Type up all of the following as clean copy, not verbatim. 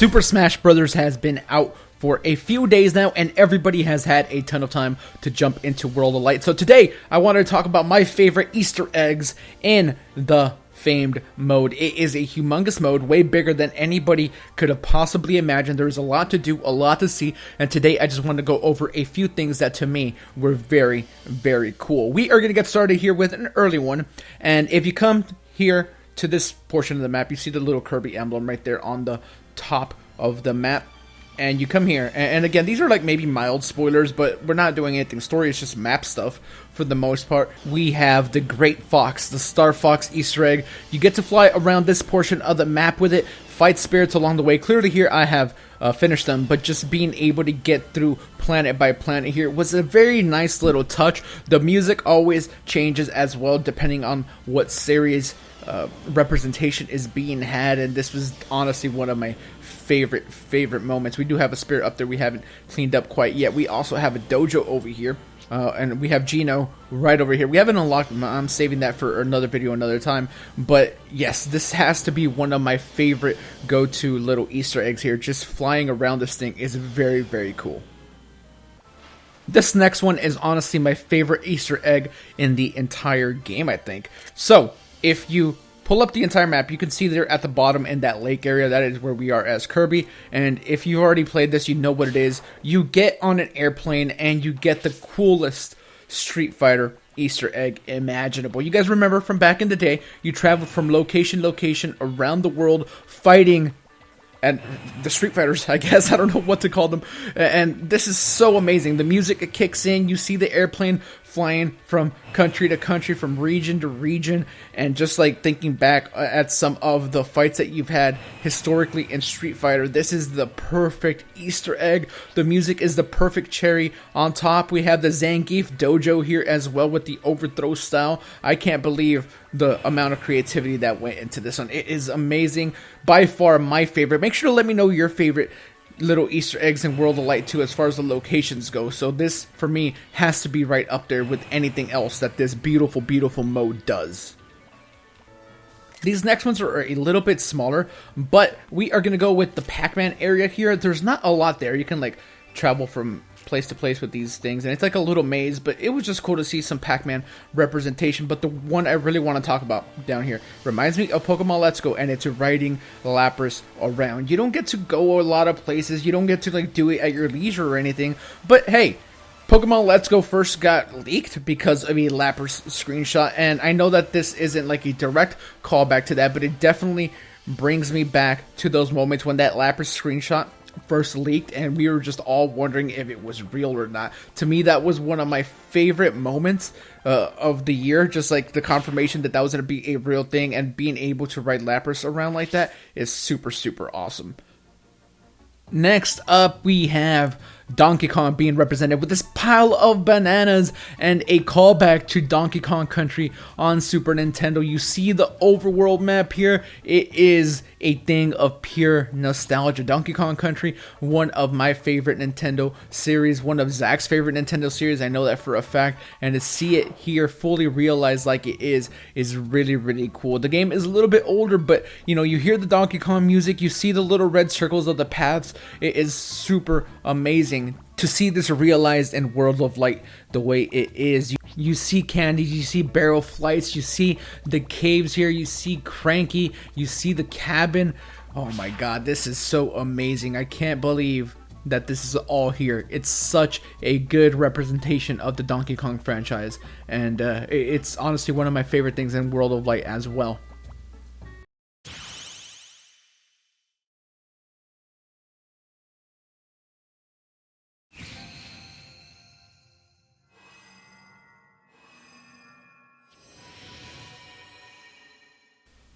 Super Smash Bros. Has been out for a few days now, and everybody has had a ton of time to jump into World of Light. So today, I wanted to talk about my favorite Easter eggs in the famed mode. It is a humongous mode, way bigger than anybody could have possibly imagined. There's a lot to do, a lot to see, and today I just want to go over a few things that to me were very, very cool. We are going to get started here with an early one, and if you come here to this portion of the map, you see the little Kirby emblem right there on the top of the map. And you come here, and again, these are like maybe mild spoilers, but we're not doing anything story, it's just map stuff for the most part. We have the Great Fox, the Star Fox Easter Egg. You get to fly around this portion of the map with it, fight spirits along the way. Clearly here I have finished them, but just being able to get through planet by planet here was a very nice little touch. The music always changes as well, depending on what series representation is being had, and this was honestly one of my favorite moments. We do have a spirit up there we haven't cleaned up quite yet. We also have a dojo over here, and we have Gino right over here. We haven't unlocked him. I'm saving that for another video another time, but yes, this has to be one of my favorite go-to little Easter eggs here. Just flying around this thing is very, very cool. This next one is honestly my favorite Easter egg in the entire game, I think. So if you pull up the entire map, you can see there at the bottom in that lake area, that is where we are as Kirby. And if you've already played this, you know what it is. You get on an airplane and you get the coolest Street Fighter Easter egg imaginable. You guys remember from back in the day, you traveled from location to location around the world fighting and the Street Fighters, I guess. I don't know what to call them. And this is so amazing. The music kicks in. You see the airplane flying from country to country, from region to region, and just like thinking back at some of the fights that you've had historically in Street Fighter, this is the perfect Easter egg. The music is the perfect cherry on top. We have the Zangief dojo here as well with the overthrow style. I can't believe the amount of creativity that went into this one. It is amazing. By far my favorite. Make sure to let me know your favorite little Easter eggs in World of Light too, as far as the locations go. So this for me has to be right up there with anything else that this beautiful mode does. These next ones are a little bit smaller, but we are going to go with the PacMan area here. There's not a lot there. You can like travel from place to place with these things, and it's like a little maze, but it was just cool to see some Pac-Man representation. But the one I really want to talk about down here reminds me of Pokemon Let's Go, and it's riding Lapras around. You don't get to go a lot of places, you don't get to like do it at your leisure or anything, but hey, Pokemon Let's Go first got leaked because of a Lapras screenshot, and I know that this isn't like a direct callback to that, but it definitely brings me back to those moments when that Lapras screenshot first leaked and we were just all wondering if it was real or not. To me, that was one of my favorite moments of the year. Just like the confirmation that that was going to be a real thing, and being able to ride Lapras around like that is super awesome. Next up, we have Donkey Kong being represented with this pile of bananas and a callback to Donkey Kong Country on Super Nintendo. You see the overworld map here. It is a thing of pure nostalgia. Donkey Kong Country, one of my favorite Nintendo series, one of Zach's favorite Nintendo series. I know that for a fact, and to see it here fully realized like it is really cool. The game is a little bit older, but you know, you hear the Donkey Kong music, you see the little red circles of the paths. It is super amazing to see this realized in World of Light the way it is. You see candies, you see barrel flights, you see the caves here, you see Cranky, you see the cabin. Oh my god, this is so amazing. I can't believe that this is all here. It's such a good representation of the Donkey Kong franchise, and it's honestly one of my favorite things in World of Light as well.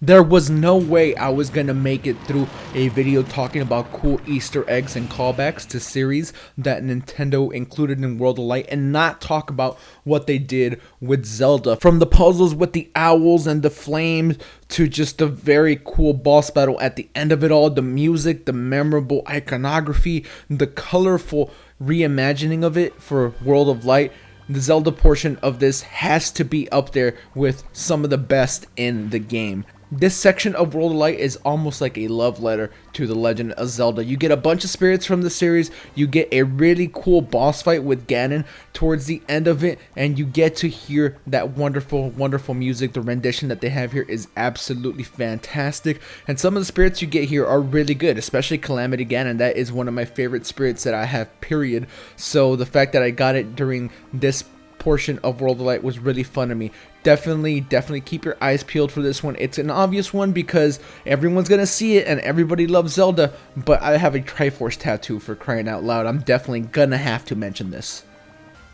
There was no way I was going to make it through a video talking about cool Easter eggs and callbacks to series that Nintendo included in World of Light and not talk about what they did with Zelda. From the puzzles with the owls and the flames to just a very cool boss battle at the end of it all, the music, the memorable iconography, the colorful reimagining of it for World of Light. The Zelda portion of this has to be up there with some of the best in the game. This section of World of Light is almost like a love letter to The Legend of Zelda. You get a bunch of spirits from the series, you get a really cool boss fight with Ganon towards the end of it, and you get to hear that wonderful, wonderful music. The rendition that they have here is absolutely fantastic, and some of the spirits you get here are really good, especially Calamity Ganon. That is one of my favorite spirits that I have, period. So the fact that I got it during this portion of World of Light was really fun to me. Definitely keep your eyes peeled for this one. It's an obvious one because everyone's gonna see it and everybody loves Zelda, but I have a Triforce tattoo, for crying out loud. I'm definitely gonna have to mention this.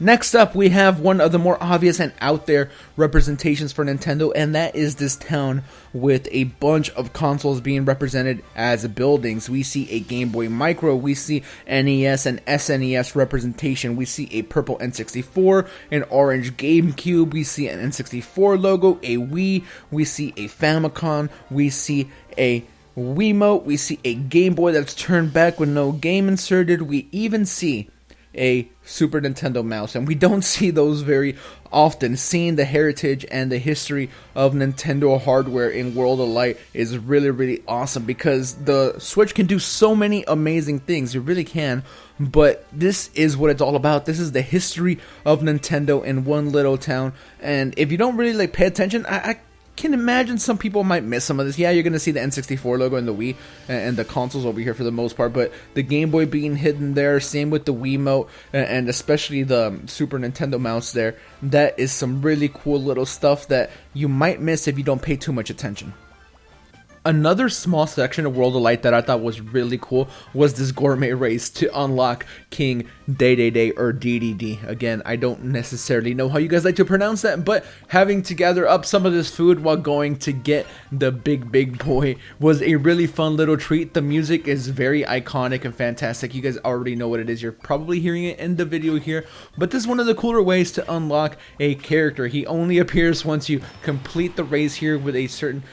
Next up, we have one of the more obvious and out there representations for Nintendo, and that is this town with a bunch of consoles being represented as buildings. We see a Game Boy Micro, we see NES and SNES representation, we see a purple N64, an orange GameCube, we see an N64 logo, a Wii, we see a Famicom, we see a Wiimote, we see a Game Boy that's turned back with no game inserted, we even see a Super Nintendo mouse, and we don't see those very often. Seeing the heritage and the history of Nintendo hardware in World of Light is really awesome, because the Switch can do so many amazing things. It really can, but this is what it's all about. This is the history of Nintendo in one little town, and if you don't really pay attention, I can imagine some people might miss some of this. Yeah, you're going to see the N64 logo and the Wii and the consoles over here for the most part, but the Game Boy being hidden there, same with the Wiimote and especially the Super Nintendo mouse there. That is some really cool little stuff that you might miss if you don't pay too much attention. Another small section of World of Light that I thought was really cool was this gourmet race to unlock King Dedede or DDD. Again, I don't necessarily know how you guys like to pronounce that, but having to gather up some of this food while going to get the big boy was a really fun little treat. The music is very iconic and fantastic. You guys already know what it is. You're probably hearing it in the video here, but this is one of the cooler ways to unlock a character. He only appears once you complete the race here with a certain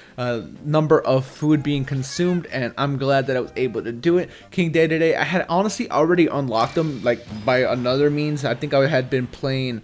number of food being consumed, and I'm glad that I was able to do it. King Dedede, I had honestly already unlocked him by another means. I think I had been playing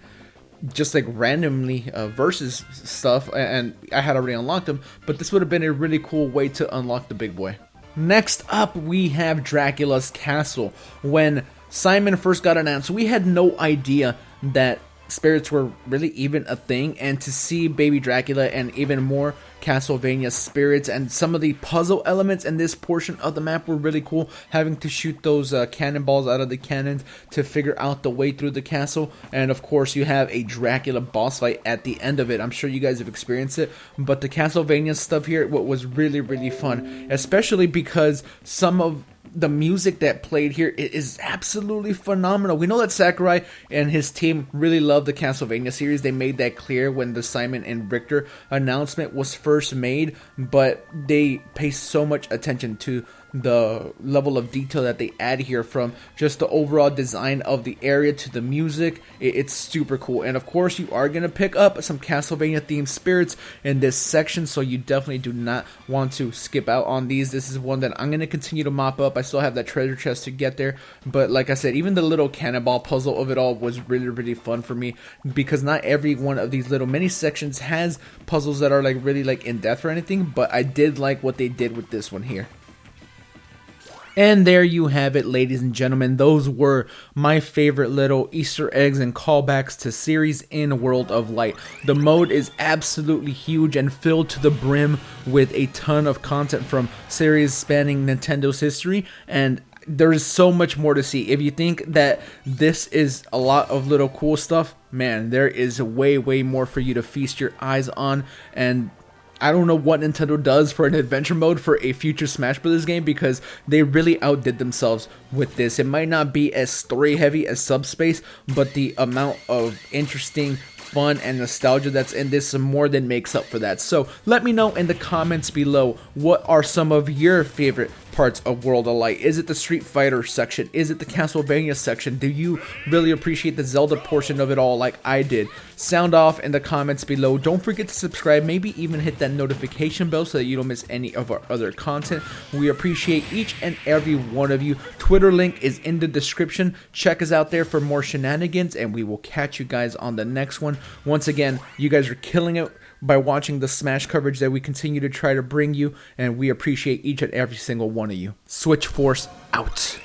just randomly versus stuff, and I had already unlocked him, but this would have been a really cool way to unlock the big boy. Next up, we have Dracula's castle. When Simon first got announced, we had no idea that spirits were really even a thing, and to see baby Dracula and even more Castlevania spirits and some of the puzzle elements in this portion of the map were really cool. Having to shoot those cannonballs out of the cannons to figure out the way through the castle, and of course you have a Dracula boss fight at the end of it. I'm sure you guys have experienced it, but the Castlevania stuff here was really fun, especially because some of the music that played here is absolutely phenomenal. We know that Sakurai and his team really love the Castlevania series. They made that clear when the Simon and Richter announcement was first made, but they pay so much attention to the level of detail that they add here, from just the overall design of the area to the music. It's super cool, and of course you are going to pick up some Castlevania themed spirits in this section, so you definitely do not want to skip out on these. This is one that I'm going to continue to mop up. I still have that treasure chest to get there, but like I said, even the little cannonball puzzle of it all was really fun for me, because not every one of these little mini sections has puzzles that are really in depth or anything, but I did like what they did with this one here. And there you have it, ladies and gentlemen. Those were my favorite little Easter eggs and callbacks to series in World of Light. The mode is absolutely huge and filled to the brim with a ton of content from series spanning Nintendo's history, and there is so much more to see. If you think that this is a lot of little cool stuff, man, there is way more for you to feast your eyes on. And I don't know what Nintendo does for an adventure mode for a future Smash Bros. Game, because they really outdid themselves with this. It might not be as story heavy as Subspace, but the amount of interesting, fun, and nostalgia that's in this more than makes up for that. So let me know in the comments below, what are some of your favorite parts of World of Light? Is it the Street Fighter section? Is it the Castlevania section? Do you really appreciate the Zelda portion of it all like I did? Sound off in the comments below. Don't forget to subscribe, maybe even hit that notification bell so that you don't miss any of our other content. We appreciate each and every one of you. Twitter link is in the description. Check us out there for more shenanigans, and we will catch you guys on the next one. Once again, you guys are killing it by watching the Smash coverage that we continue to try to bring you, and we appreciate each and every single one of you. SwitchForce out.